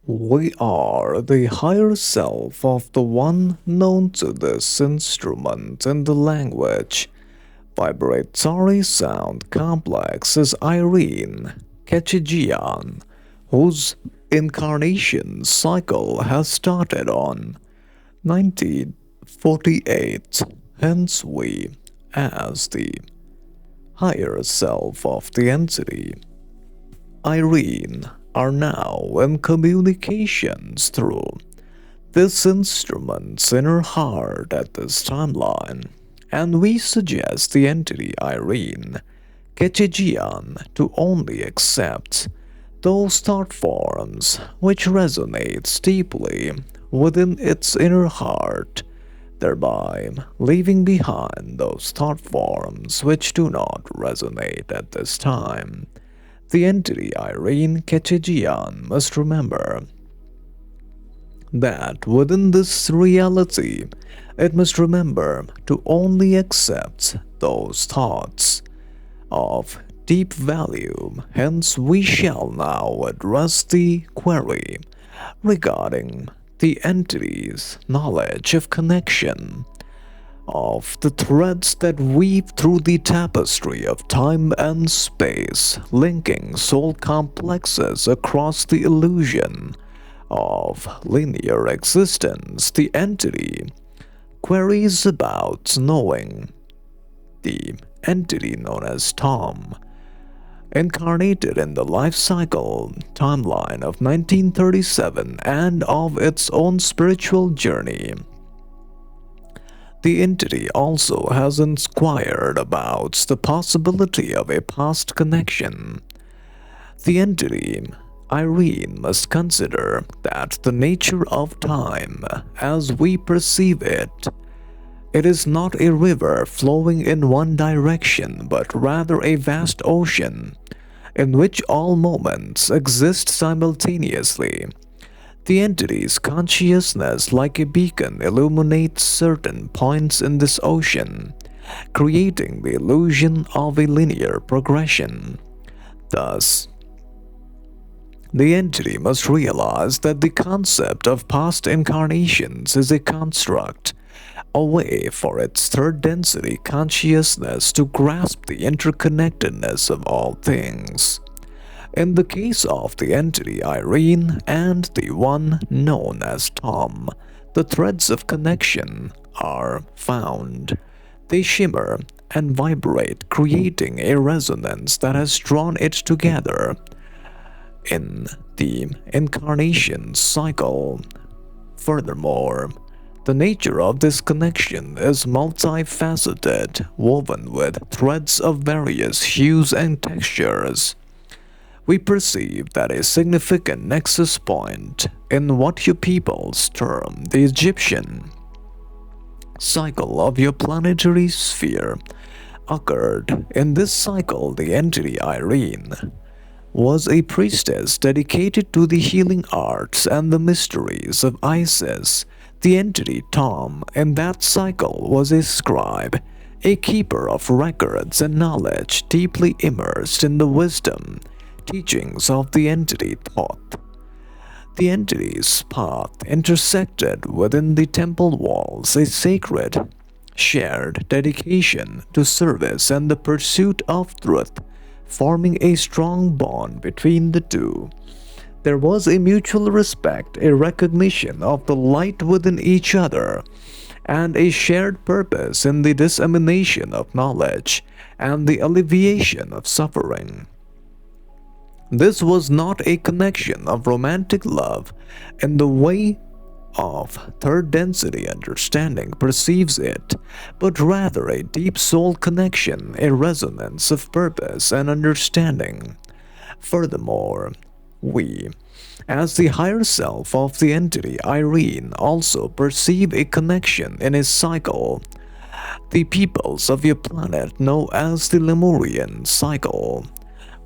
We are the higher self of the one known to this instrument in the language. Vibratory sound complex is Irene Kechejian, whose incarnation cycle has started on 1948. Hence, we, as the higher self of the entity, Irene, are now in communications through this instrument's inner heart at this timeline, and we suggest the entity Irene Kechejian to only accept those thought forms which resonates deeply within its inner heart, thereby leaving behind those thought forms which do not resonate at this time. The entity Irene Kechejian must remember that within this reality, it must remember to only accept those thoughts of deep value. Hence, we shall now address the query regarding the entity's knowledge of connection of the threads that weave through the tapestry of time and space, linking soul complexes across the illusion of linear existence. The entity queries about knowing the entity known as Tom, incarnated in the life cycle timeline of 1937 and of its own spiritual journey. The entity also has inquired about the possibility of a past connection. The entity, Irene, must consider that the nature of time, as we perceive it, it is not a river flowing in one direction, but rather a vast ocean, in which all moments exist simultaneously. The entity's consciousness, like a beacon, illuminates certain points in this ocean, creating the illusion of a linear progression. Thus, the entity must realize that the concept of past incarnations is a construct, a way for its third density consciousness to grasp the interconnectedness of all things. In the case of the entity Irene and the one known as Tom, the threads of connection are found. They shimmer and vibrate, creating a resonance that has drawn it together in the incarnation cycle. Furthermore, the nature of this connection is multifaceted, woven with threads of various hues and textures. We perceive that a significant nexus point in what you peoples term the Egyptian cycle of your planetary sphere occurred. In this cycle, the entity Irene was a priestess dedicated to the healing arts and the mysteries of Isis. The entity Tom in that cycle was a scribe, a keeper of records and knowledge deeply immersed in the wisdom teachings of the entity Thoth. The entity's path intersected within the temple walls, a sacred, shared dedication to service and the pursuit of truth, forming a strong bond between the two. There was a mutual respect, a recognition of the light within each other, and a shared purpose in the dissemination of knowledge and the alleviation of suffering. This was not a connection of romantic love in the way of third density understanding perceives it, but rather a deep soul connection, a resonance of purpose and understanding. Furthermore, we, as the higher self of the entity Irene, also perceive a connection in a cycle the peoples of your planet know as the Lemurian cycle,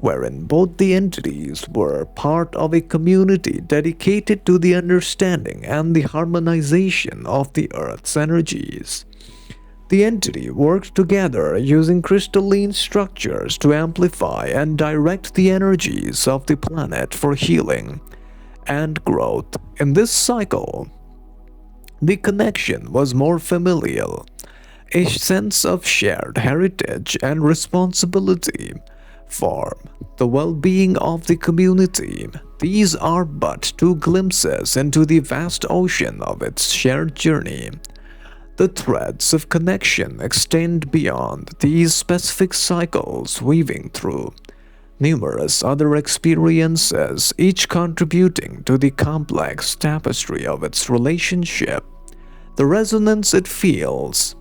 wherein both the entities were part of a community dedicated to the understanding and the harmonization of the Earth's energies. The entity worked together using crystalline structures to amplify and direct the energies of the planet for healing, and growth. In this cycle, the connection was more familial, a sense of shared heritage and responsibility for the well being of the community. These are but two glimpses into the vast ocean of its shared journey. The threads of connection extend beyond these specific cycles, weaving through numerous other experiences, each contributing to the complex tapestry of its relationship. The resonance it feels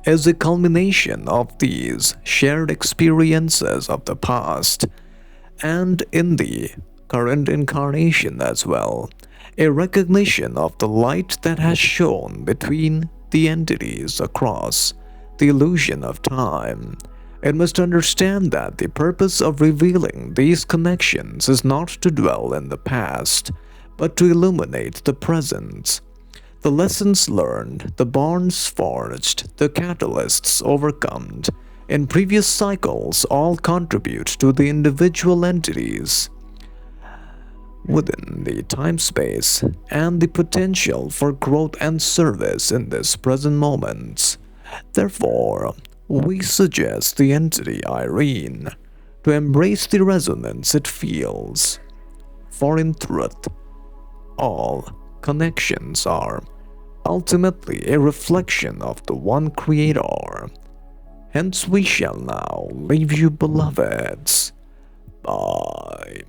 is a culmination of these shared experiences of the past and in the current incarnation as well, a recognition of the light that has shone between the entities across the illusion of time. It must understand that the purpose of revealing these connections is not to dwell in the past, but to illuminate the present. The lessons learned, the bonds forged, the catalysts overcome in previous cycles all contribute to the individual entities within the time space and the potential for growth and service in this present moment. Therefore, we suggest the entity Irene to embrace the resonance it feels, for in truth, all connections are ultimately a reflection of the one Creator. Hence we shall now leave you, beloveds. Bye.